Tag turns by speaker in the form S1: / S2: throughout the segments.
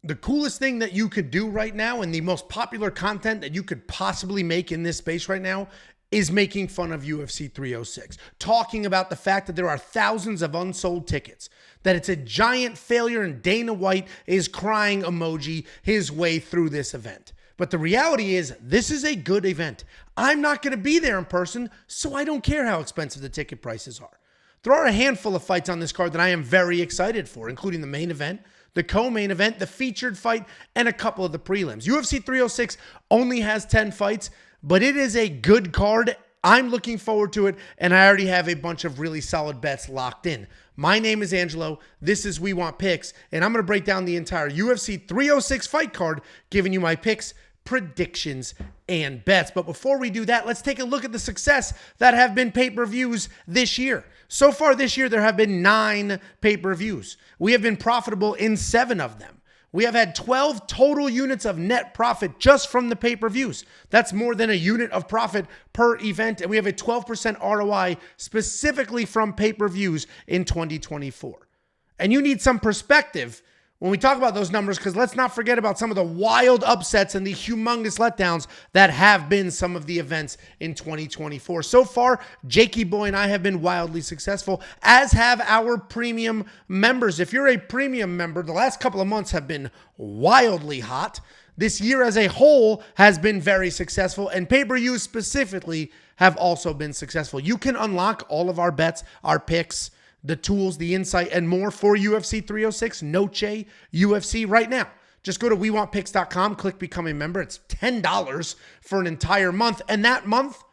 S1: The coolest thing that you could do right now and the most popular content that you could possibly make in this space right now is making fun of UFC 306, talking about the fact that there are thousands of unsold tickets, that it's a giant failure and Dana White is crying emoji his way through this event. But the reality is this is a good event. I'm not going to be there in person, so I don't care how expensive the ticket prices are. There are a handful of fights on this card that I am very excited for, including the main event, the co-main event, the featured fight, and a couple of the prelims. UFC 306 only has 10 fights, but it is a good card. I'm looking forward to it, and I already have a bunch of really solid bets locked in. My name is Angelo. This is We Want Picks, and I'm going to break down the entire UFC 306 fight card, giving you my picks, predictions, and bets. But before we do that, let's take a look at the success that have been pay-per-views this year. So far this year, there have been 9 pay-per-views. We have been profitable in 7 of them. We have had 12 total units of net profit just from the pay-per-views. That's more than a unit of profit per event, and we have a 12% ROI specifically from pay-per-views in 2024. And you need some perspective when we talk about those numbers, because let's not forget about some of the wild upsets and the humongous letdowns that have been some of the events in 2024. So far, Jakey Boy and I have been wildly successful, as have our premium members. If you're a premium member, the last couple of months have been wildly hot. This year as a whole has been very successful, and pay-per-views specifically have also been successful. You can unlock all of our bets, our picks, the tools, the insight, and more for UFC 306, Noche, UFC right now. Just go to WeWantPicks.com, click Become a Member. It's $10 for an entire month, and that month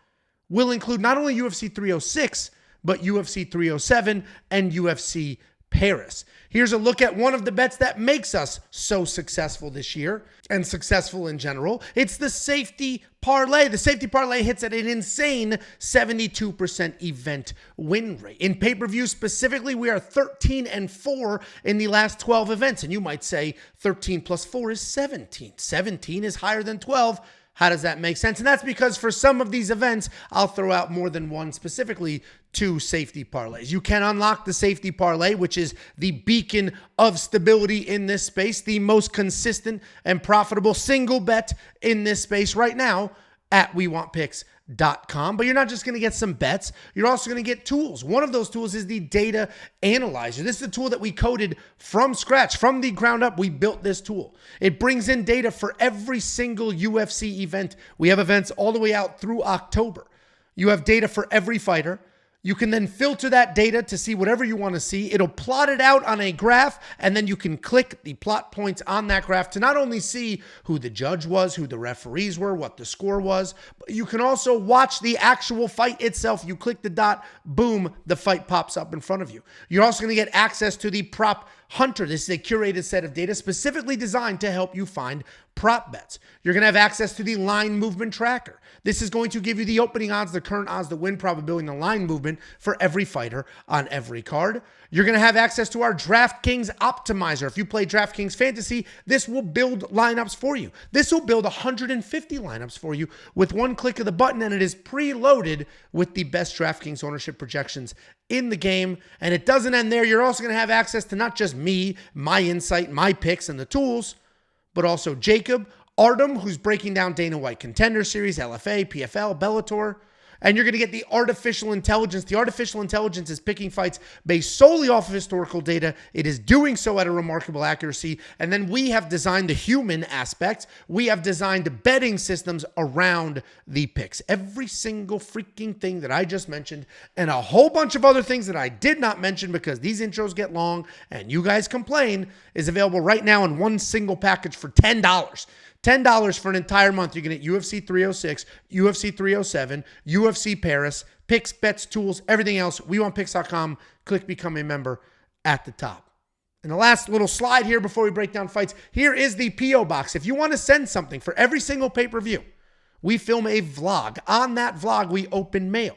S1: will include not only UFC 306, but UFC 307 and UFC Paris. Here's a look at one of the bets that makes us so successful this year and successful in general. It's the safety parlay. The safety parlay hits at an insane 72% event win rate. In pay-per-view specifically, we are 13-4 in the last 12 events. And you might say 13 plus 4 is 17. 17 is higher than 12. How does that make sense? And that's because for some of these events, I'll throw out more than one, specifically 2 safety parlays. You can unlock the safety parlay, which is the beacon of stability in this space, the most consistent and profitable single bet in this space right now at WeWantPicks.com. But you're not just going to get some bets. You're also going to get tools. One of those tools is the data analyzer. This is a tool that we coded from scratch. From the ground up, we built this tool. It brings in data for every single UFC event. We have events all the way out through October. You have data for every fighter. You can then filter that data to see whatever you want to see. It'll plot it out on a graph, and then you can click the plot points on that graph to not only see who the judge was, who the referees were, what the score was, but you can also watch the actual fight itself. You click the dot, boom, the fight pops up in front of you. You're also going to get access to the prop hunter. This is a curated set of data specifically designed to help you find prop bets. You're going to have access to the line movement tracker. This is going to give you the opening odds, the current odds, the win probability, and the line movement for every fighter on every card. You're going to have access to our DraftKings optimizer. If you play DraftKings Fantasy, this will build lineups for you. This will build 150 lineups for you with one click of the button, and it is preloaded with the best DraftKings ownership projections in the game. And it doesn't end there. You're also going to have access to not just me, my insight, my picks, and the tools, but also Jacob, Artem, who's breaking down Dana White Contender Series, LFA, PFL, Bellator. And you're going to get the artificial intelligence. The artificial intelligence is picking fights based solely off of historical data. It is doing so at a remarkable accuracy. And then we have designed the human aspects. We have designed betting systems around the picks. Every single freaking thing that I just mentioned, and a whole bunch of other things that I did not mention because these intros get long and you guys complain, is available right now in one single package for $10. $10 for an entire month. You can get UFC 306, UFC 307, UFC Paris, picks, bets, tools, everything else. WeWantPicks.com. Click Become a Member at the top. And the last little slide here before we break down fights, here is the P.O. Box. If you want to send something for every single pay-per-view, we film a vlog. On that vlog, we open mail.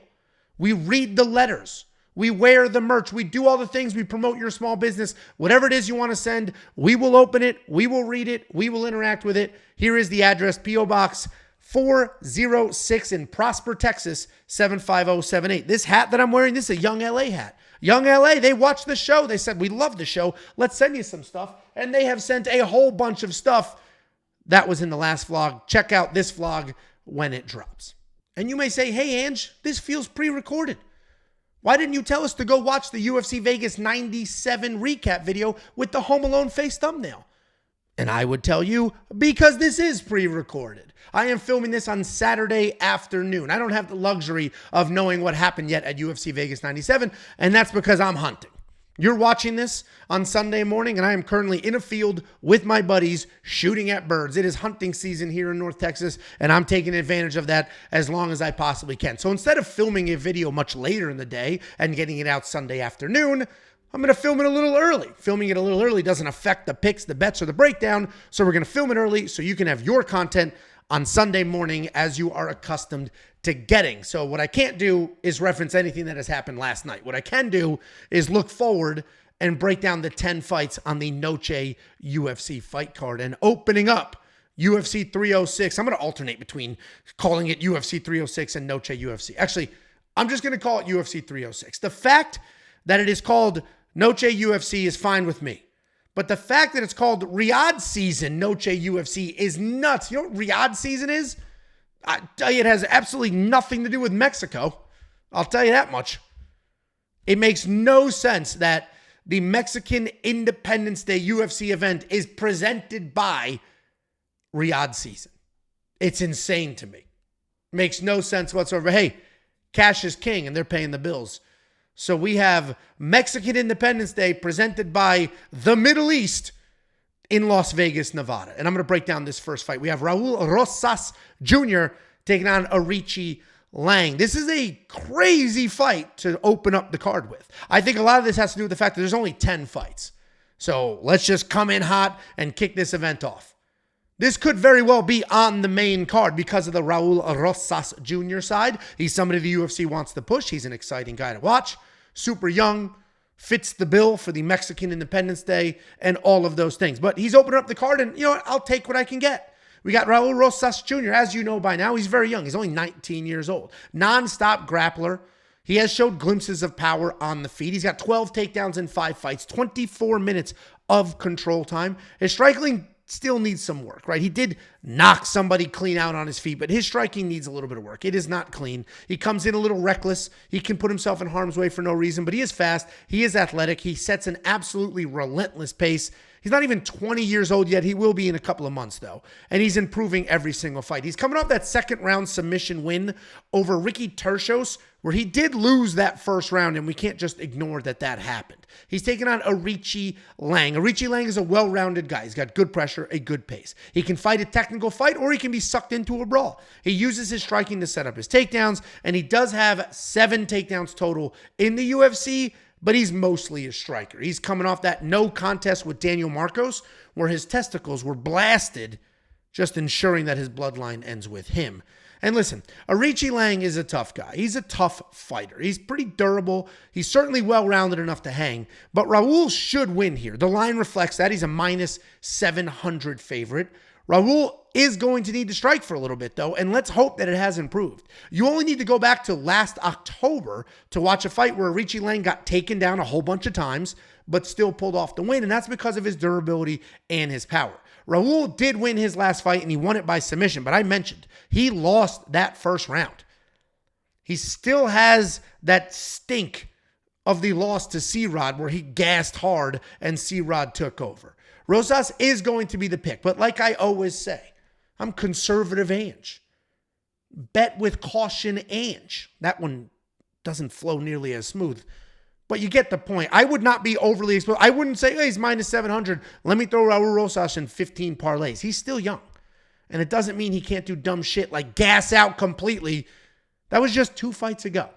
S1: We read the letters. We wear the merch. We do all the things. We promote your small business. Whatever it is you want to send, we will open it. We will read it. We will interact with it. Here is the address, P.O. Box 406 in Prosper, Texas, 75078. This hat that I'm wearing, this is a Young LA hat. Young LA, they watched the show. They said, we love the show. Let's send you some stuff. And they have sent a whole bunch of stuff. That was in the last vlog. Check out this vlog when it drops. And you may say, hey, Ange, this feels pre-recorded. Why didn't you tell us to go watch the UFC Vegas 97 recap video with the Home Alone face thumbnail? And I would tell you, because this is pre-recorded. I am filming this on Saturday afternoon. I don't have the luxury of knowing what happened yet at UFC Vegas 97, and that's because I'm hunting. You're watching this on Sunday morning, and I am currently in a field with my buddies shooting at birds. It is hunting season here in North Texas, and I'm taking advantage of that as long as I possibly can. So instead of filming a video much later in the day and getting it out Sunday afternoon, I'm going to film it a little early. Filming it a little early doesn't affect the picks, the bets, or the breakdown, so we're going to film it early so you can have your content on Sunday morning as you are accustomed to getting. So what I can't do is reference anything that has happened last night. What I can do is look forward and break down the 10 fights on the Noche UFC fight card. And opening up UFC 306, I'm going to alternate between calling it UFC 306 and Noche UFC. Actually, I'm just going to call it UFC 306. The fact that it is called Noche UFC is fine with me. But the fact that it's called Riyadh Season Noche UFC is nuts. You know what Riyadh Season is? I tell you, it has absolutely nothing to do with Mexico. I'll tell you that much. It makes no sense that the Mexican Independence Day UFC event is presented by Riyadh Season. It's insane to me. Makes no sense whatsoever. Hey, cash is king and they're paying the bills. So we have Mexican Independence Day presented by the Middle East in Las Vegas, Nevada. And I'm going to break down this first fight. We have Raul Rosas Jr. taking on Aoriqileng. This is a crazy fight to open up the card with. I think a lot of this has to do with the fact that there's only 10 fights. So let's just come in hot and kick this event off. This could very well be on the main card because of the Raul Rosas Jr. side. He's somebody the UFC wants to push. He's an exciting guy to watch. Super young, fits the bill for the Mexican Independence Day and all of those things. But he's opening up the card, and you know what? I'll take what I can get. We got Raul Rosas Jr. As you know by now, he's very young. He's only 19 years old. Non-stop grappler. He has showed glimpses of power on the feet. He's got 12 takedowns in 5 fights, 24 minutes of control time. His striking still needs some work, right? He did knock somebody clean out on his feet, but his striking needs a little bit of work. It is not clean. He comes in a little reckless. He can put himself in harm's way for no reason, but he is fast. He is athletic. He sets an absolutely relentless pace. He's not even 20 years old yet. He will be in a couple of months, though. And he's improving every single fight. He's coming off that second round submission win over Ricky Tercios, where he did lose that first round, and we can't just ignore that that happened. He's taking on Aoriqileng. Aoriqileng is a well-rounded guy. He's got good pressure, a good pace. He can fight a technical fight, or he can be sucked into a brawl. He uses his striking to set up his takedowns, and he does have 7 takedowns total in the UFC, but he's mostly a striker. He's coming off that no contest with Daniel Marcos, where his testicles were blasted, just ensuring that his bloodline ends with him. And listen, Aoriqileng is a tough guy. He's a tough fighter. He's pretty durable. He's certainly well-rounded enough to hang, but Raul should win here. The line reflects that. He's a minus 700 favorite. Raul is going to need to strike for a little bit, though, and let's hope that it has improved. You only need to go back to last October to watch a fight where Aoriqileng got taken down a whole bunch of times, but still pulled off the win, and that's because of his durability and his power. Raul did win his last fight, and he won it by submission, but I mentioned he lost that first round. He still has that stink of the loss to C-Rod where he gassed hard and C-Rod took over. Rosas is going to be the pick, but like I always say, I'm conservative Ange. Bet with caution Ange. That one doesn't flow nearly as smooth. But you get the point. I would not be overly exposed. I wouldn't say, hey, he's minus 700. Let me throw Raul Rosas in 15 parlays. He's still young. And it doesn't mean he can't do dumb shit like gas out completely. That was just 2 fights ago.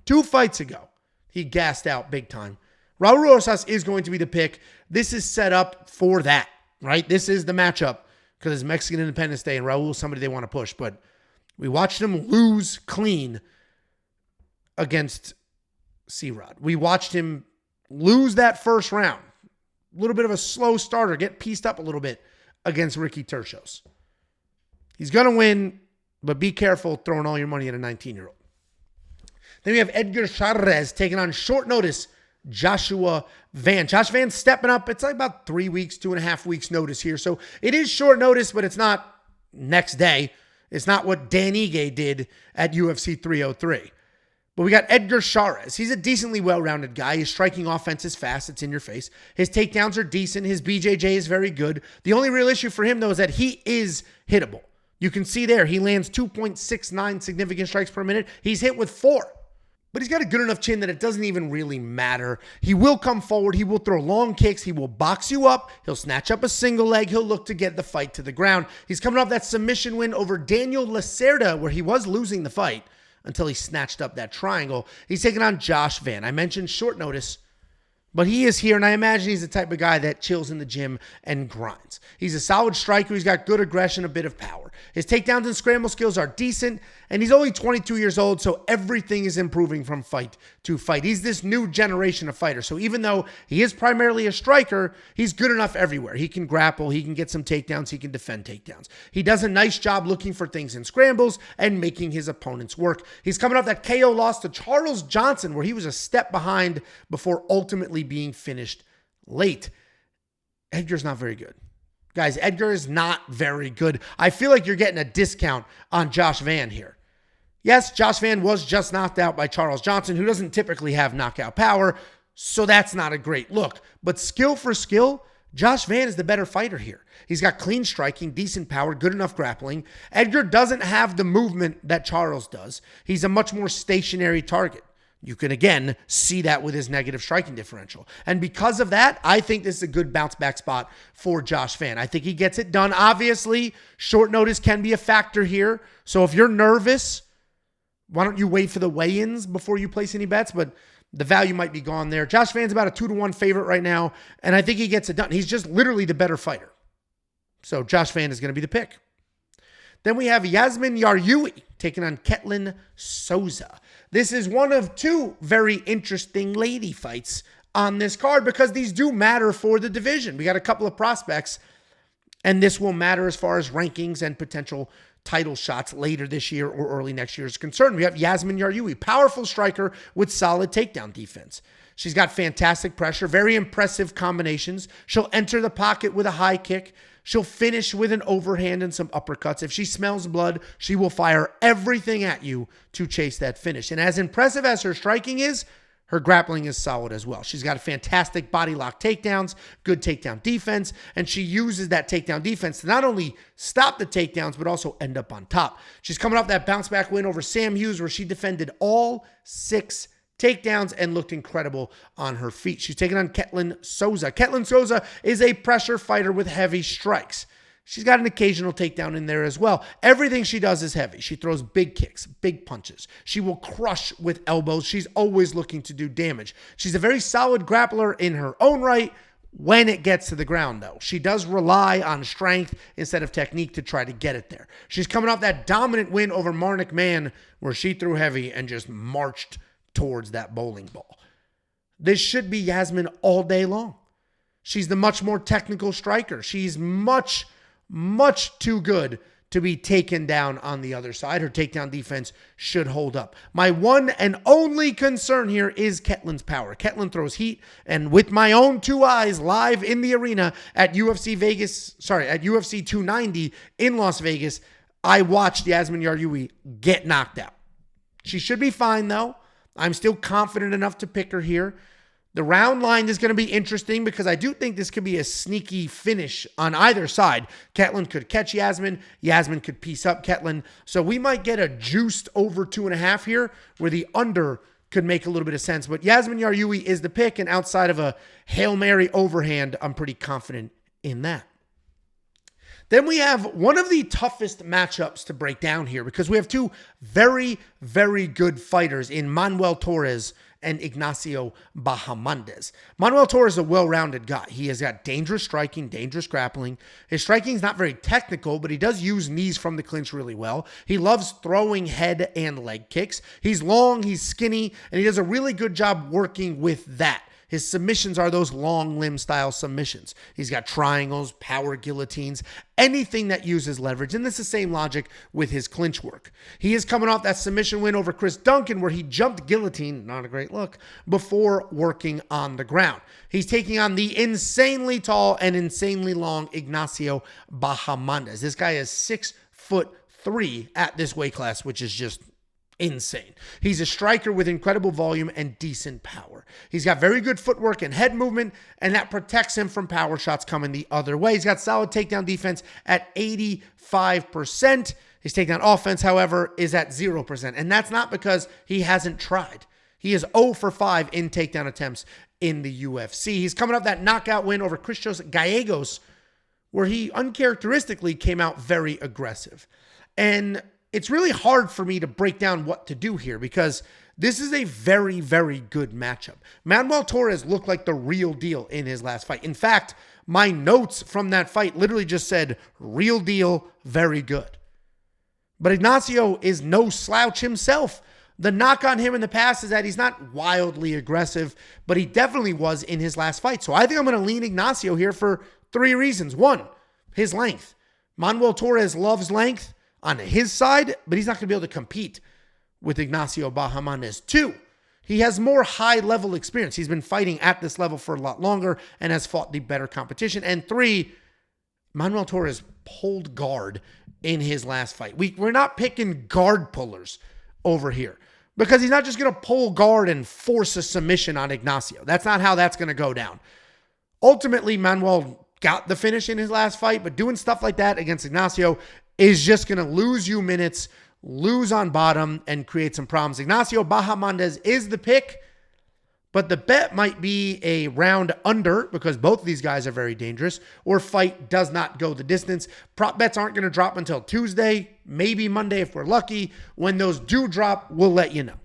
S1: 2 fights ago, he gassed out big time. Raul Rosas is going to be the pick. This is set up for that, right? This is the matchup because it's Mexican Independence Day and Raul is somebody they want to push. But we watched him lose clean against C-Rod. We watched him lose that first round. A little bit of a slow starter, get pieced up a little bit against Ricky Tercios. He's going to win, but be careful throwing all your money at a 19-year-old. Then we have Edgar Chairez taking on short notice Joshua Van. Josh Van's stepping up. It's like about 3 weeks, 2.5 weeks notice here. So it is short notice, but it's not next day. It's not what Dan Ige did at UFC 303. But we got Edgar Chairez. He's a decently well-rounded guy. His striking offense is fast. It's in your face. His takedowns are decent. His BJJ is very good. The only real issue for him, though, is that he is hittable. You can see there, he lands 2.69 significant strikes per minute. He's hit with 4. But he's got a good enough chin that it doesn't even really matter. He will come forward. He will throw long kicks. He will box you up. He'll snatch up a single leg. He'll look to get the fight to the ground. He's coming off that submission win over Daniel Lacerda, where he was losing the fight until he snatched up that triangle. He's taking on Josh Van. I mentioned short notice, but he is here, and I imagine he's the type of guy that chills in the gym and grinds. He's a solid striker. He's got good aggression, a bit of power. His takedowns and scramble skills are decent, and he's only 22 years old, so everything is improving from fight to fight. He's this new generation of fighter, so even though he is primarily a striker, he's good enough everywhere. He can grapple, he can get some takedowns, he can defend takedowns. He does a nice job looking for things in scrambles and making his opponents work. He's coming off that KO loss to Charles Johnson, where he was a step behind before ultimately being finished late. Edgar's not very good. Guys, Edgar is not very good. I feel like you're getting a discount on Josh Van here. Yes, Josh Van was just knocked out by Charles Johnson, who doesn't typically have knockout power, so that's not a great look. But skill for skill, Josh Van is the better fighter here. He's got clean striking, decent power, good enough grappling. Edgar doesn't have the movement that Charles does. He's a much more stationary target. You can, again, see that with his negative striking differential. And because of that, I think this is a good bounce back spot for Josh Van. I think he gets it done. Obviously, short notice can be a factor here. So if you're nervous, why don't you wait for the weigh-ins before you place any bets? But the value might be gone there. Josh Van's about a 2-1 favorite right now, and I think he gets it done. He's just literally the better fighter. So Josh Van is going to be the pick. Then we have Yazmin Jauregui taking on Ketlen Souza. This is one of 2 very interesting lady fights on this card because these do matter for the division. We got a couple of prospects, and this will matter as far as rankings and potential title shots later this year or early next year is concerned. We have Yazmin Jauregui, powerful striker with solid takedown defense. She's got fantastic pressure, very impressive combinations. She'll enter the pocket with a high kick. She'll finish with an overhand and some uppercuts. If she smells blood, she will fire everything at you to chase that finish. And as impressive as her striking is, her grappling is solid as well. She's got a fantastic body lock takedowns, good takedown defense, and she uses that takedown defense to not only stop the takedowns, but also end up on top. She's coming off that bounce back win over Sam Hughes, where she defended all 6 takedowns and looked incredible on her feet. She's taking on Ketlen Souza. Ketlen Souza is a pressure fighter with heavy strikes. She's got an occasional takedown in there as well. Everything she does is heavy. She throws big kicks, big punches. She will crush with elbows. She's always looking to do damage. She's a very solid grappler in her own right when it gets to the ground, though. She does rely on strength instead of technique to try to get it there. She's coming off that dominant win over Marnik Man, where she threw heavy and just marched towards that bowling ball. This should be Yazmin all day long. She's the much more technical striker. She's much too good to be taken down on the other side. Her takedown defense should hold up. My one and only concern here is Ketlen's power. Ketlen throws heat, and with my own 2 eyes live in the arena at UFC 290 in Las Vegas, I watched Yazmin Jauregui get knocked out. She should be fine, though. I'm still confident enough to pick her here. The round line is going to be interesting because I do think this could be a sneaky finish on either side. Ketlen could catch Yazmin. Yazmin could piece up Ketlen. So we might get a juiced over 2.5 here where the under could make a little bit of sense. But Yazmin Jauregui is the pick, and outside of a Hail Mary overhand, I'm pretty confident in that. Then we have one of the toughest matchups to break down here because we have 2 very, very good fighters in Manuel Torres and Ignacio Bahamondes. Manuel Torres is a well-rounded guy. He has got dangerous striking, dangerous grappling. His striking is not very technical, but he does use knees from the clinch really well. He loves throwing head and leg kicks. He's long, he's skinny, and he does a really good job working with that. His submissions are those long limb style submissions. He's got triangles, power guillotines, anything that uses leverage. And this is the same logic with his clinch work. He is coming off that submission win over Chris Duncan where he jumped guillotine, not a great look, before working on the ground. He's taking on the insanely tall and insanely long Ignacio Bahamondes. This guy is 6'3" at this weight class, which is just insane. He's a striker with incredible volume and decent power. He's got very good footwork and head movement, and that protects him from power shots coming the other way. He's got solid takedown defense at 85%. His takedown offense, however, is at 0%. And that's not because he hasn't tried. He is 0 for 5 in takedown attempts in the UFC. He's coming off that knockout win over Christos Gallegos, where he uncharacteristically came out very aggressive. And it's really hard for me to break down what to do here because this is a very, very good matchup. Manuel Torres looked like the real deal in his last fight. In fact, my notes from that fight literally just said, real deal, very good. But Ignacio is no slouch himself. The knock on him in the past is that he's not wildly aggressive, but he definitely was in his last fight. So I think I'm going to lean Ignacio here for 3 reasons. 1, his length. Manuel Torres loves length on his side, but he's not going to be able to compete with Ignacio Bahamondes. 2, he has more high-level experience. He's been fighting at this level for a lot longer and has fought the better competition. And 3, Manuel Torres pulled guard in his last fight. We're not picking guard pullers over here because he's not just going to pull guard and force a submission on Ignacio. That's not how that's going to go down. Ultimately, Manuel got the finish in his last fight, but doing stuff like that against Ignacio is just going to lose you minutes, lose on bottom, and create some problems. Ignacio Bahamondes is the pick, but the bet might be a round under because both of these guys are very dangerous, or fight does not go the distance. Prop bets aren't going to drop until Tuesday, maybe Monday if we're lucky. When those do drop, we'll let you know.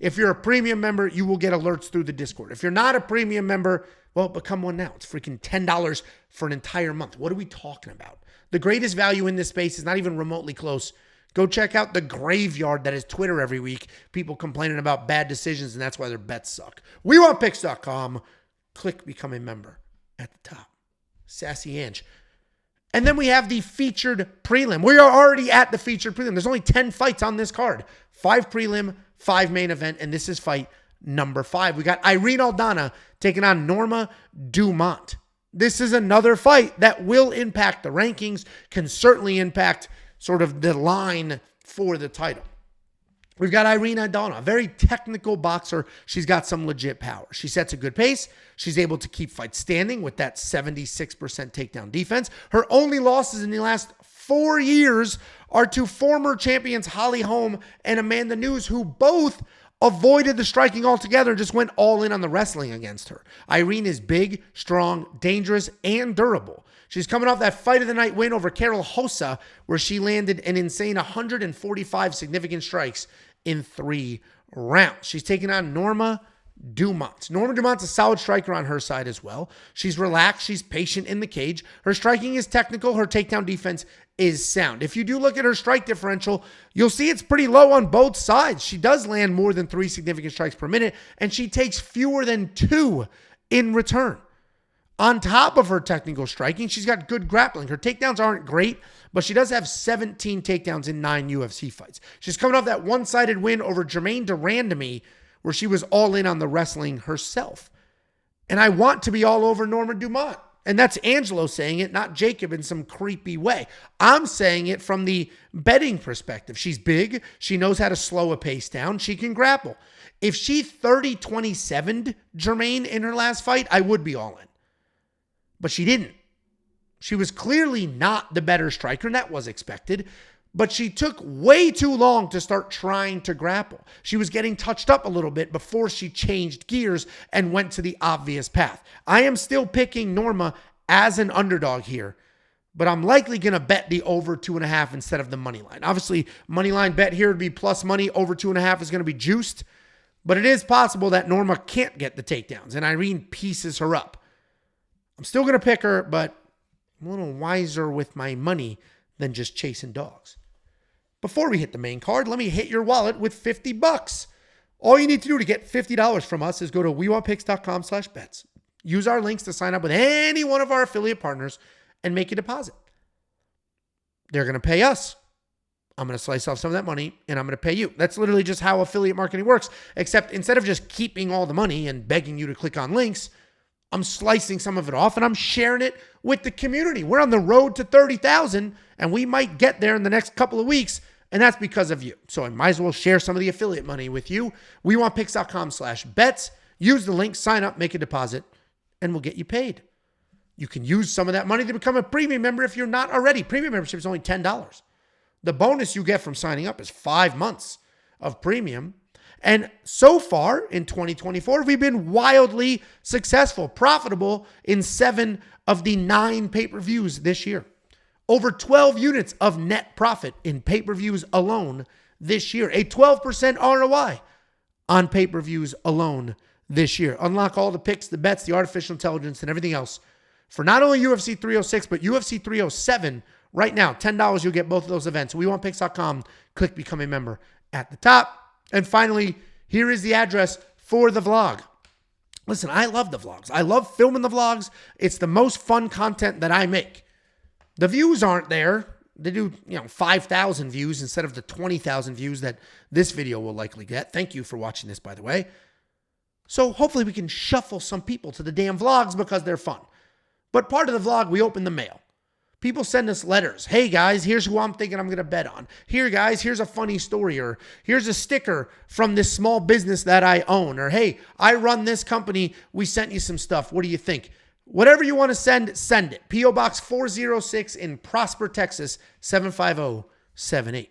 S1: If you're a premium member, you will get alerts through the Discord. If you're not a premium member, well, become one now. It's freaking $10 for an entire month. What are we talking about? The greatest value in this space is not even remotely close. Go check out the graveyard that is Twitter every week. People complaining about bad decisions, and that's why their bets suck. WeWantPicks.com. Click Become a Member at the top. Sassy Ange. And then we have the featured prelim. We are already at the featured prelim. There's only 10 fights on this card. 5 prelim, 5 main event, and this is fight number 5. We got Irene Aldana taking on Norma Dumont. This is another fight that will impact the rankings, can certainly impact sort of the line for the title. We've got Irene Aldana, a very technical boxer. She's got some legit power. She sets a good pace. She's able to keep fights standing with that 76% takedown defense. Her only losses in the last 4 years are to former champions Holly Holm and Amanda Nunes, who both avoided the striking altogether and just went all in on the wrestling against her. Irene is big, strong, dangerous, and durable. She's coming off that fight of the night win over Carol Hossa, where she landed an insane 145 significant strikes in 3 rounds. She's taking on Norma Dumont. Norma Dumont's a solid striker on her side as well. She's relaxed. She's patient in the cage. Her striking is technical. Her takedown defense is sound. If you do look at her strike differential, you'll see it's pretty low on both sides. She does land more than 3 significant strikes per minute, and she takes fewer than 2 in return. On top of her technical striking, she's got good grappling. Her takedowns aren't great, but she does have 17 takedowns in 9 UFC fights. She's coming off that one-sided win over Germaine de Randamie, where she was all in on the wrestling herself. And I want to be all over Norma Dumont. And that's Angelo saying it, not Jacob in some creepy way. I'm saying it from the betting perspective. She's big. She knows how to slow a pace down. She can grapple. If she 30-27'd Germaine in her last fight, I would be all in. But she didn't. She was clearly not the better striker, and that was expected. But she took way too long to start trying to grapple. She was getting touched up a little bit before she changed gears and went to the obvious path. I am still picking Norma as an underdog here, but I'm likely going to bet the over 2.5 instead of the money line. Obviously, money line bet here would be plus money. Over 2.5 is going to be juiced, but it is possible that Norma can't get the takedowns and Irene pieces her up. I'm still going to pick her, but I'm a little wiser with my money than just chasing dogs. Before we hit the main card, let me hit your wallet with $50. All you need to do to get $50 from us is go to wewantpicks.com/bets. Use our links to sign up with any one of our affiliate partners and make a deposit. They're going to pay us. I'm going to slice off some of that money and I'm going to pay you. That's literally just how affiliate marketing works. Except instead of just keeping all the money and begging you to click on links, I'm slicing some of it off and I'm sharing it with the community. We're on the road to 30,000 and we might get there in the next couple of weeks. And that's because of you. So I might as well share some of the affiliate money with you. WeWantPicks.com/bets. Use the link, sign up, make a deposit, and we'll get you paid. You can use some of that money to become a premium member if you're not already. Premium membership is only $10. The bonus you get from signing up is 5 months of premium. And so far in 2024, we've been wildly successful, profitable in 7 of the 9 pay-per-views this year. Over 12 units of net profit in pay-per-views alone this year. A 12% ROI on pay-per-views alone this year. Unlock all the picks, the bets, the artificial intelligence, and everything else for not only UFC 306, but UFC 307 right now. $10, you'll get both of those events. WeWantPicks.com. Click Become a Member at the top. And finally, here is the address for the vlog. Listen, I love the vlogs. I love filming the vlogs. It's the most fun content that I make. The views aren't there. They do, 5,000 views instead of the 20,000 views that this video will likely get. Thank you for watching this, by the way. So hopefully we can shuffle some people to the damn vlogs because they're fun. But part of the vlog, we open the mail. People send us letters. Hey guys, here's who I'm thinking I'm going to bet on. Here guys, here's a funny story, or here's a sticker from this small business that I own, or hey, I run this company. We sent you some stuff. What do you think? Whatever you want to send, send it. P.O. Box 406 in Prosper, Texas, 75078.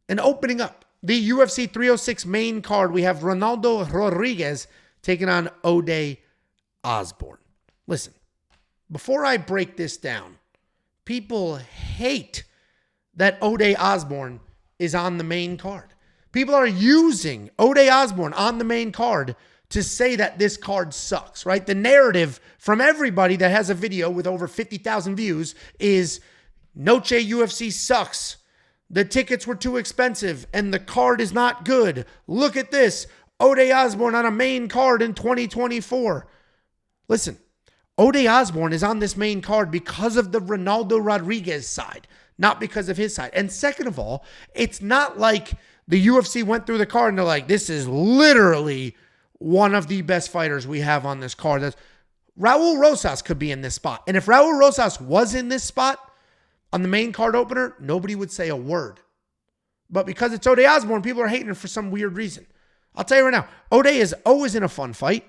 S1: And opening up the UFC 306 main card, we have Ronaldo Rodriguez taking on Ode Osbourne. Listen, before I break this down, people hate that Ode Osbourne is on the main card. People are using Ode Osbourne on the main card to say that this card sucks, right? The narrative from everybody that has a video with over 50,000 views is Noche UFC sucks. The tickets were too expensive and the card is not good. Look at this. Ode Osbourne on a main card in 2024. Listen, Ode Osbourne is on this main card because of the Ronaldo Rodriguez side, not because of his side. And second of all, it's not like the UFC went through the card and they're like, this is literally one of the best fighters we have on this card. Raul Rosas could be in this spot. And if Raul Rosas was in this spot on the main card opener, nobody would say a word. But because it's Ode Osbourne, people are hating him for some weird reason. I'll tell you right now, Ode is always in a fun fight.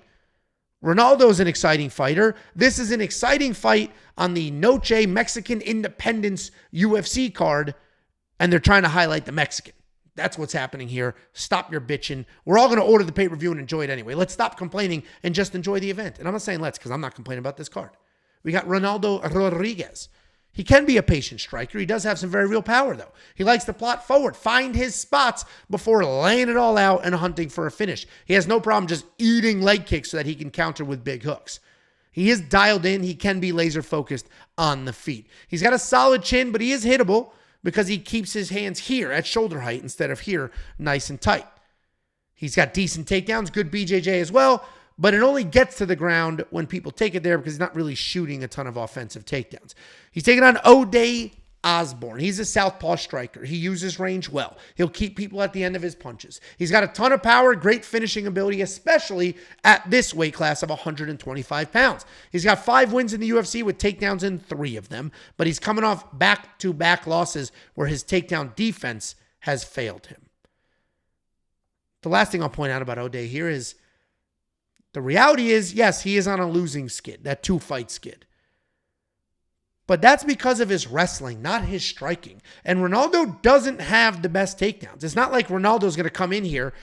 S1: Ronaldo is an exciting fighter. This is an exciting fight on the Noche Mexican Independence UFC card, and they're trying to highlight the Mexican. That's what's happening here. Stop your bitching. We're all going to order the pay-per-view and enjoy it anyway. Let's stop complaining and just enjoy the event. And I'm not saying let's because I'm not complaining about this card. We got Ronaldo Rodriguez. He can be a patient striker. He does have some very real power, though. He likes to plot forward, find his spots before laying it all out and hunting for a finish. He has no problem just eating leg kicks so that he can counter with big hooks. He is dialed in. He can be laser focused on the feet. He's got a solid chin, but he is hittable because he keeps his hands here at shoulder height instead of here nice and tight. He's got decent takedowns, good BJJ as well, but it only gets to the ground when people take it there because he's not really shooting a ton of offensive takedowns. He's taking on Ode Osbourne. He's a southpaw striker. He uses range well. He'll keep people at the end of his punches. He's got a ton of power, great finishing ability, especially at this weight class of 125 pounds. He's got 5 wins in the UFC with takedowns in 3 of them, but he's coming off back-to-back losses where his takedown defense has failed him. The last thing I'll point out about Ode here is the reality is, yes, he is on a losing skid, that 2-fight skid. But that's because of his wrestling, not his striking. And Ronaldo doesn't have the best takedowns. It's not like Ronaldo's going to come in here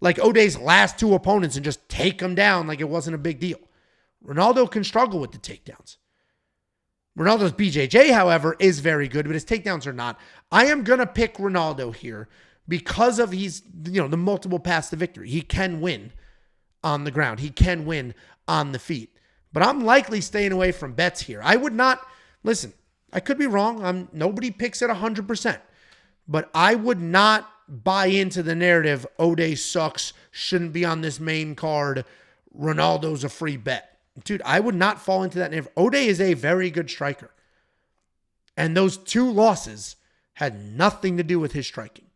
S1: like Ode's last 2 opponents and just take him down like it wasn't a big deal. Ronaldo can struggle with the takedowns. Ronaldo's BJJ, however, is very good, but his takedowns are not. I am going to pick Ronaldo here because of the multiple paths to victory. He can win on the ground. He can win on the feet. But I'm likely staying away from bets here. I would not... Listen, I could be wrong. Nobody picks it 100%. But I would not buy into the narrative, Ode sucks, shouldn't be on this main card, Ronaldo's a free bet. Dude, I would not fall into that narrative. Ode is a very good striker. And those 2 losses had nothing to do with his striking.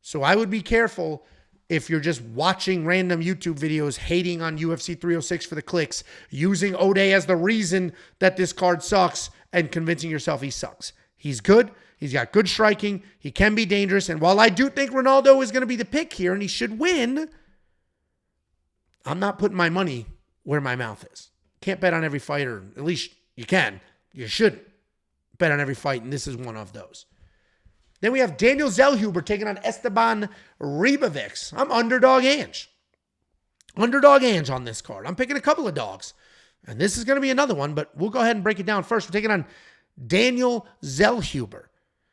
S1: So I would be careful if you're just watching random YouTube videos hating on UFC 306 for the clicks, using Ode as the reason that this card sucks and convincing yourself he sucks. He's good. He's got good striking. He can be dangerous. And while I do think Ronaldo is going to be the pick here and he should win, I'm not putting my money where my mouth is. Can't bet on every fighter. At least you can. You shouldn't bet on every fight, and this is one of those. Then we have Daniel Zellhuber taking on Esteban Ribovics. I'm underdog Ange. Underdog Ange on this card. I'm picking a couple of dogs. And this is going to be another one, but we'll go ahead and break it down first. We're taking on Daniel Zellhuber.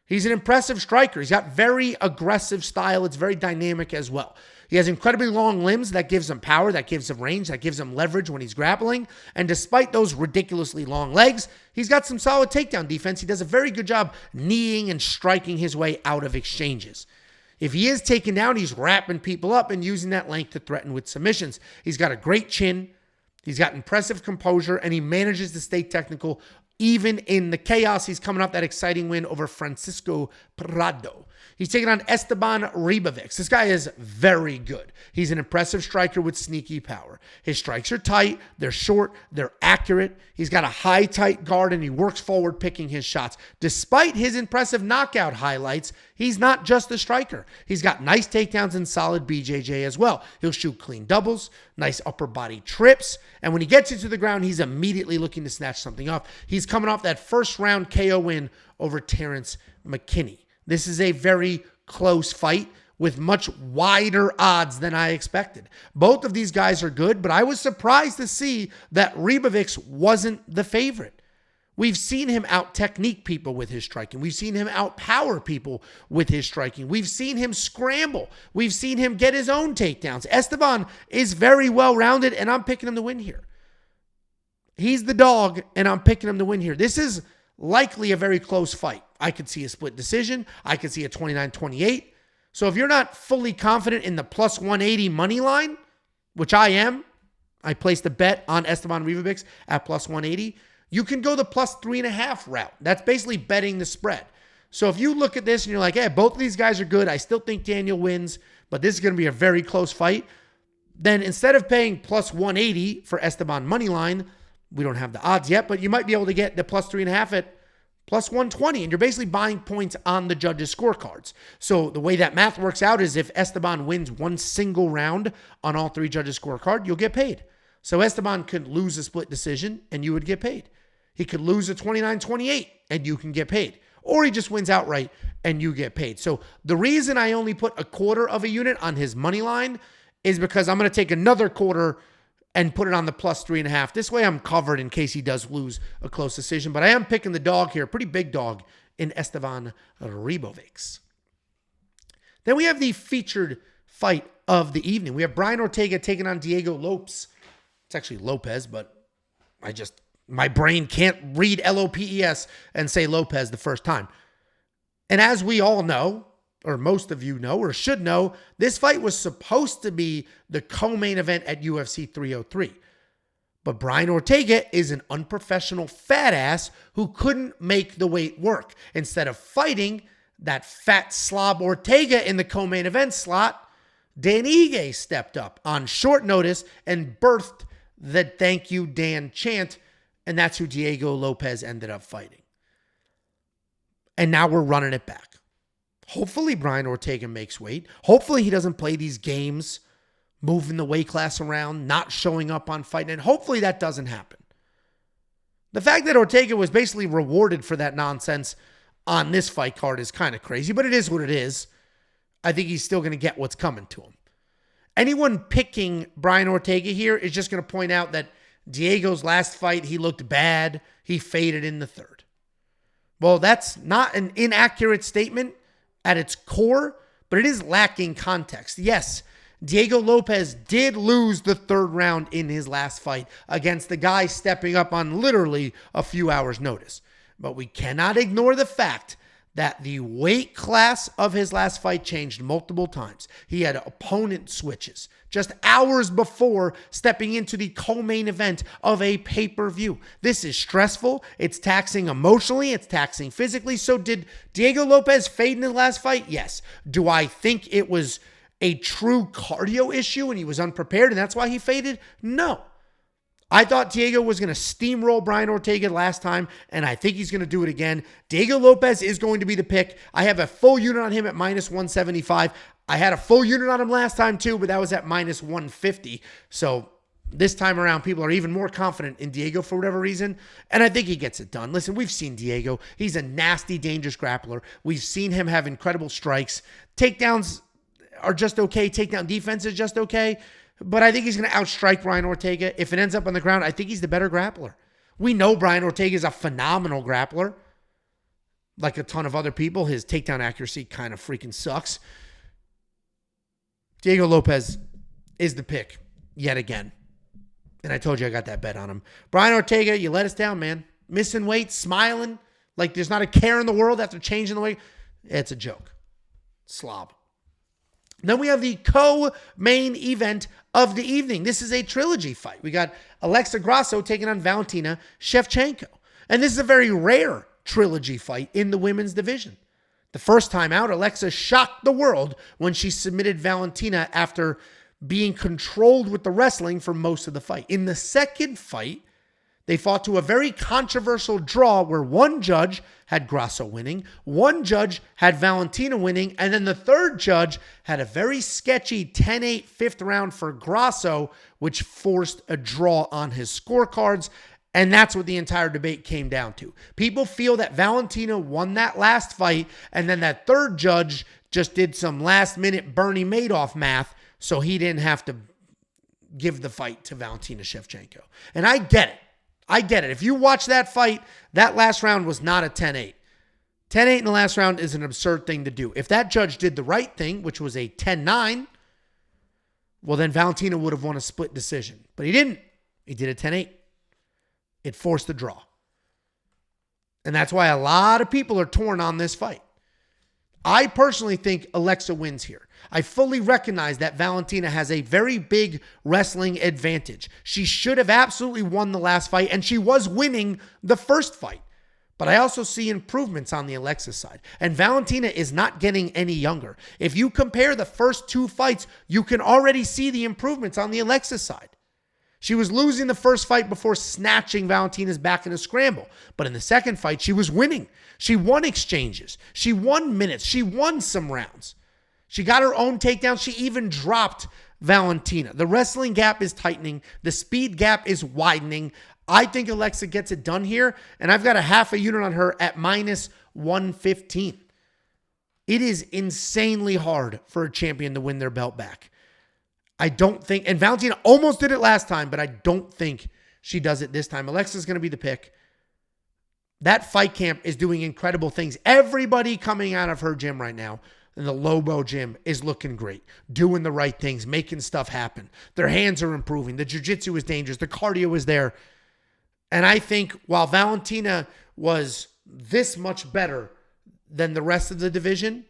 S1: He's an impressive striker. He's got very aggressive style. It's very dynamic as well. He has incredibly long limbs that gives him power, that gives him range, that gives him leverage when he's grappling. And despite those ridiculously long legs, he's got some solid takedown defense. He does a very good job kneeing and striking his way out of exchanges. If he is taken down, he's wrapping people up and using that length to threaten with submissions. He's got a great chin. He's got impressive composure, and he manages to stay technical even in the chaos. He's coming off that exciting win over Francisco Prado. He's taking on Esteban Ribovics. This guy is very good. He's an impressive striker with sneaky power. His strikes are tight, they're short, they're accurate. He's got a high, tight guard, and he works forward picking his shots. Despite his impressive knockout highlights, he's not just a striker. He's got nice takedowns and solid BJJ as well. He'll shoot clean doubles, nice upper body trips, and when he gets into the ground, he's immediately looking to snatch something off. He's coming off that first round KO win over Terrence McKinney. This is a very close fight with much wider odds than I expected. Both of these guys are good, but I was surprised to see that Ribovics wasn't the favorite. We've seen him out-technique people with his striking. We've seen him out-power people with his striking. We've seen him scramble. We've seen him get his own takedowns. Esteban is very well-rounded, and I'm picking him to win here. He's the dog, and I'm picking him to win here. This is likely a very close fight. I could see a split decision. I could see a 29-28. So if you're not fully confident in the plus 180 money line, which I am, I placed a bet on Esteban Ribovics at plus 180. You can go the plus 3.5 route. That's basically betting the spread. So if you look at this and you're like, hey, both of these guys are good. I still think Daniel wins, but this is going to be a very close fight. Then instead of paying plus 180 for Esteban money line, we don't have the odds yet, but you might be able to get the plus 3.5 at plus 120, and you're basically buying points on the judges' scorecards. So the way that math works out is if Esteban wins one single round on all 3 judges' scorecard, you'll get paid. So Esteban could lose a split decision, and you would get paid. He could lose a 29-28, and you can get paid. Or he just wins outright, and you get paid. So the reason I only put a quarter of a unit on his money line is because I'm going to take another quarter and put it on the plus 3.5. This way I'm covered in case he does lose a close decision. But I am picking the dog here, pretty big dog, in Esteban Ribovics. Then we have the featured fight of the evening. We have Brian Ortega taking on Diego Lopes. It's actually Lopez, but my brain can't read Lopes and say Lopez the first time. And as we all know, or most of you know, or should know, this fight was supposed to be the co-main event at UFC 303. But Brian Ortega is an unprofessional fat ass who couldn't make the weight work. Instead of fighting that fat slob Ortega in the co-main event slot, Dan Ige stepped up on short notice and birthed the thank you Dan chant, and that's who Diego Lopes ended up fighting. And now we're running it back. Hopefully Brian Ortega makes weight. Hopefully he doesn't play these games, moving the weight class around, not showing up on fight night. Hopefully that doesn't happen. The fact that Ortega was basically rewarded for that nonsense on this fight card is kind of crazy, but it is what it is. I think he's still going to get what's coming to him. Anyone picking Brian Ortega here is just going to point out that Diego's last fight, he looked bad. He faded in the third. Well, that's not an inaccurate statement at its core, but it is lacking context. Yes, Diego Lopes did lose the third round in his last fight against the guy stepping up on literally a few hours' notice. But we cannot ignore the fact that the weight class of his last fight changed multiple times. He had opponent switches just hours before stepping into the co-main event of a pay-per-view. This is stressful. It's taxing emotionally. It's taxing physically. So did Diego Lopes fade in his last fight? Yes. Do I think it was a true cardio issue and he was unprepared and that's why he faded? No. I thought Diego was going to steamroll Brian Ortega last time, and I think he's going to do it again. Diego Lopes is going to be the pick. I have a full unit on him at minus 175. I had a full unit on him last time too, but that was at minus 150. So this time around, people are even more confident in Diego for whatever reason, and I think he gets it done. Listen, we've seen Diego. He's a nasty, dangerous grappler. We've seen him have incredible strikes. Takedowns are just okay. Takedown defense is just okay. But I think he's going to outstrike Brian Ortega. If it ends up on the ground, I think he's the better grappler. We know Brian Ortega is a phenomenal grappler. Like a ton of other people, his takedown accuracy kind of freaking sucks. Diego Lopes is the pick yet again. And I told you I got that bet on him. Brian Ortega, you let us down, man. Missing weight, smiling, like there's not a care in the world after changing the weight. It's a joke. Slob. Then we have the co-main event of the evening. This is a trilogy fight. We got Alexa Grasso taking on Valentina Shevchenko. And this is a very rare trilogy fight in the women's division. The first time out, Alexa shocked the world when she submitted Valentina after being controlled with the wrestling for most of the fight. In the second fight, they fought to a very controversial draw where one judge had Grasso winning, one judge had Valentina winning, and then the third judge had a very sketchy 10-8 fifth round for Grasso, which forced a draw on his scorecards. And that's what the entire debate came down to. People feel that Valentina won that last fight, and then that third judge just did some last-minute Bernie Madoff math, so he didn't have to give the fight to Valentina Shevchenko. And I get it. I get it. If you watch that fight, that last round was not a 10-8. 10-8 in the last round is an absurd thing to do. If that judge did the right thing, which was a 10-9, well, then Valentina would have won a split decision. But he didn't. He did a 10-8. It forced the draw. And that's why a lot of people are torn on this fight. I personally think Alexa wins here. I fully recognize that Valentina has a very big wrestling advantage. She should have absolutely won the last fight, and she was winning the first fight. But I also see improvements on the Alexa side. And Valentina is not getting any younger. If you compare the first two fights, you can already see the improvements on the Alexa side. She was losing the first fight before snatching Valentina's back in a scramble. But in the second fight, she was winning. She won exchanges. She won minutes. She won some rounds. She got her own takedown. She even dropped Valentina. The wrestling gap is tightening. The speed gap is widening. I think Alexa gets it done here, and I've got a half a unit on her at minus 115. It is insanely hard for a champion to win their belt back. I don't think, and Valentina almost did it last time, but I don't think she does it this time. Alexa's going to be the pick. That fight camp is doing incredible things. Everybody coming out of her gym right now, in the Lobo gym, is looking great, doing the right things, making stuff happen. Their hands are improving. The jiu-jitsu is dangerous. The cardio is there. And I think while Valentina was this much better than the rest of the division,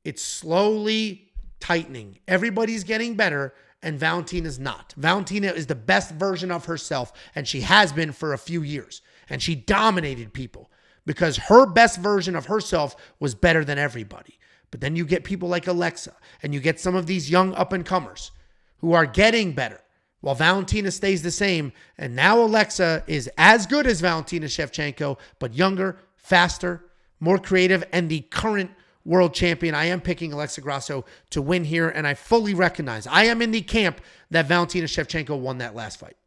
S1: it's slowly tightening. Everybody's getting better, and Valentina's not. Valentina is the best version of herself, and she has been for a few years. And she dominated people because her best version of herself was better than everybody. But then you get people like Alexa, and you get some of these young up-and-comers who are getting better, while Valentina stays the same. And now Alexa is as good as Valentina Shevchenko, but younger, faster, more creative, and the current world champion. I am picking Alexa Grasso to win here, and I fully recognize I am in the camp that Valentina Shevchenko won that last fight.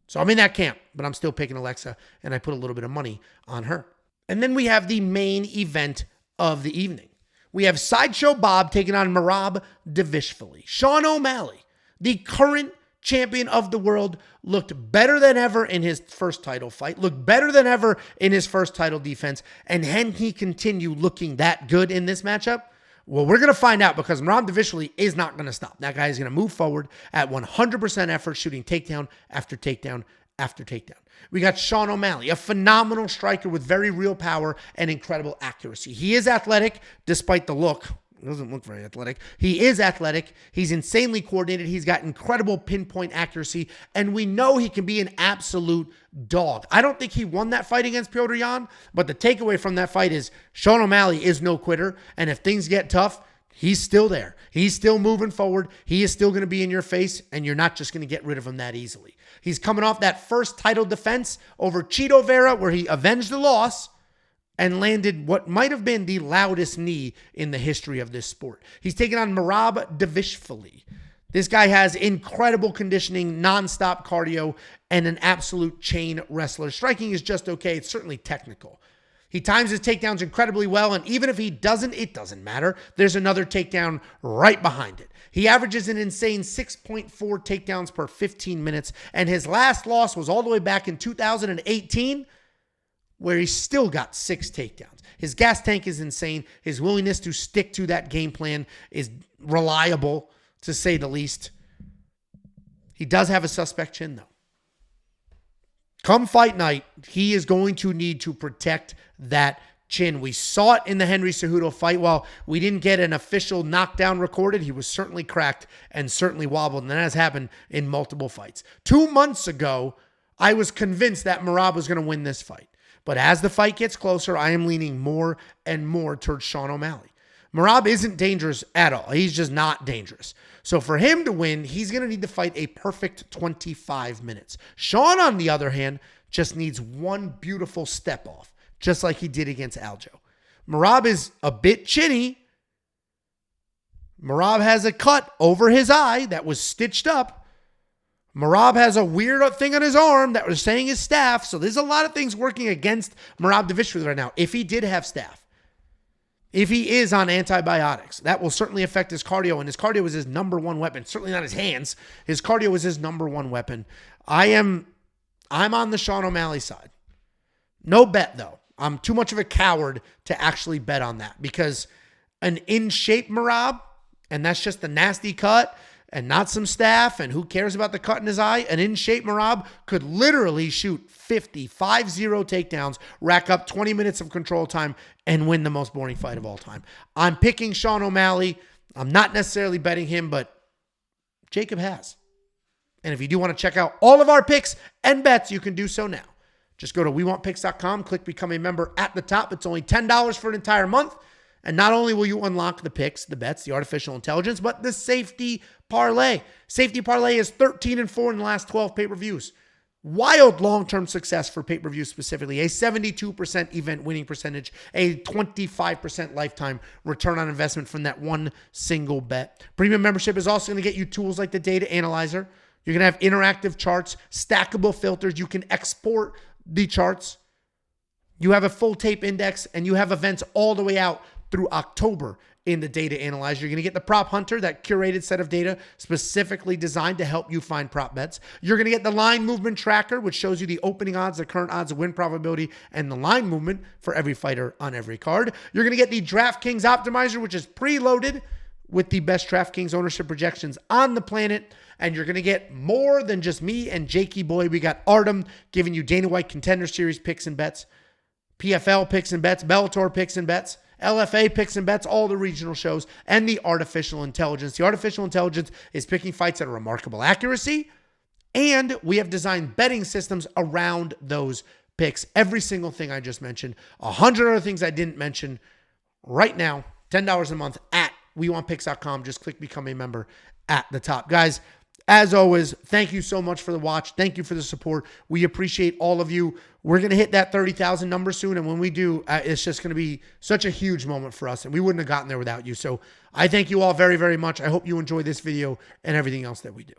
S1: So I'm in that camp, but I'm still picking Alexa, and I put a little bit of money on her. And then we have the main event of the evening. We have Sideshow Bob taking on Merab Dvalishvili. Sean O'Malley, the current champion of the world, looked better than ever in his first title fight, looked better than ever in his first title defense, and can he continue looking that good in this matchup? Well, we're going to find out, because Merab Dvalishvili is not going to stop. That guy is going to move forward at 100% effort, shooting takedown after takedown after takedown. We got Sean O'Malley, a phenomenal striker with very real power and incredible accuracy. He is athletic, despite the look. He doesn't look very athletic. He is athletic. He's insanely coordinated. He's got incredible pinpoint accuracy, and we know he can be an absolute dog. I don't think he won that fight against Petr Yan, but the takeaway from that fight is Sean O'Malley is no quitter, and if things get tough, he's still there. He's still moving forward. He is still going to be in your face, and you're not just going to get rid of him that easily. He's coming off that first title defense over Chito Vera, where he avenged the loss and landed what might have been the loudest knee in the history of this sport. He's taking on Merab Dvalishvili. This guy has incredible conditioning, nonstop cardio, and an absolute chain wrestler. Striking is just okay. It's certainly technical. He times his takedowns incredibly well, and even if he doesn't, it doesn't matter. There's another takedown right behind it. He averages an insane 6.4 takedowns per 15 minutes, and his last loss was all the way back in 2018, where he still got 6 takedowns. His gas tank is insane. His willingness to stick to that game plan is reliable, to say the least. He does have a suspect chin, though. Come fight night, he is going to need to protect that chin. We saw it in the Henry Cejudo fight. While we didn't get an official knockdown recorded, he was certainly cracked and certainly wobbled, and that has happened in multiple fights. 2 months ago, I was convinced that Merab was going to win this fight. But as the fight gets closer, I am leaning more and more towards Sean O'Malley. Merab isn't dangerous at all. He's just not dangerous. So for him to win, he's going to need to fight a perfect 25 minutes. Sean, on the other hand, just needs one beautiful step off, just like he did against Aljo. Merab is a bit chinny. Merab has a cut over his eye that was stitched up. Merab has a weird thing on his arm that was saying his staph. So there's a lot of things working against Merab Dvalishvili right now. If he did have staph, if he is on antibiotics, that will certainly affect his cardio, and his cardio is his number one weapon. Certainly not his hands. His cardio is his number one weapon. I'm on the Sean O'Malley side. No bet, though. I'm too much of a coward to actually bet on that, because an in-shape Merab, and that's just a nasty cut and not some staph, and who cares about the cut in his eye? An in-shape Merab could literally shoot 50 takedowns, rack up 20 minutes of control time, and win the most boring fight of all time. I'm picking Sean O'Malley. I'm not necessarily betting him, but Jacob has. And if you do want to check out all of our picks and bets, you can do so now. Just go to WeWantPicks.com, click Become a Member at the top. It's only $10 for an entire month. And not only will you unlock the picks, the bets, the artificial intelligence, but the safety parlay. Safety parlay is 13-4 in the last 12 pay-per-views. Wild long-term success for pay-per-view specifically. A 72% event winning percentage, a 25% lifetime return on investment from that one single bet. Premium membership is also going to get you tools like the data analyzer. You're going to have interactive charts, stackable filters. You can export the charts. You have a full tape index, and you have events all the way out through October in the data analyzer. You're going to get the Prop Hunter, that curated set of data specifically designed to help you find prop bets. You're going to get the line movement tracker, which shows you the opening odds, the current odds, the win probability, and the line movement for every fighter on every card. You're going to get the DraftKings Optimizer, which is preloaded with the best DraftKings ownership projections on the planet. And you're going to get more than just me and Jakey Boy. We got Artem giving you Dana White Contender Series picks and bets, PFL picks and bets, Bellator picks and bets, LFA picks and bets, all the regional shows, and the artificial intelligence. The artificial intelligence is picking fights at a remarkable accuracy, and we have designed betting systems around those picks. Every single thing I just mentioned, 100 other things I didn't mention right now, $10 a month at WeWantPicks.com. Just click Become a Member at the top. Guys, as always, thank you so much for the watch. Thank you for the support. We appreciate all of you. We're going to hit that 30,000 number soon, and when we do, it's just going to be such a huge moment for us, and we wouldn't have gotten there without you. So I thank you all very, very much. I hope you enjoy this video and everything else that we do.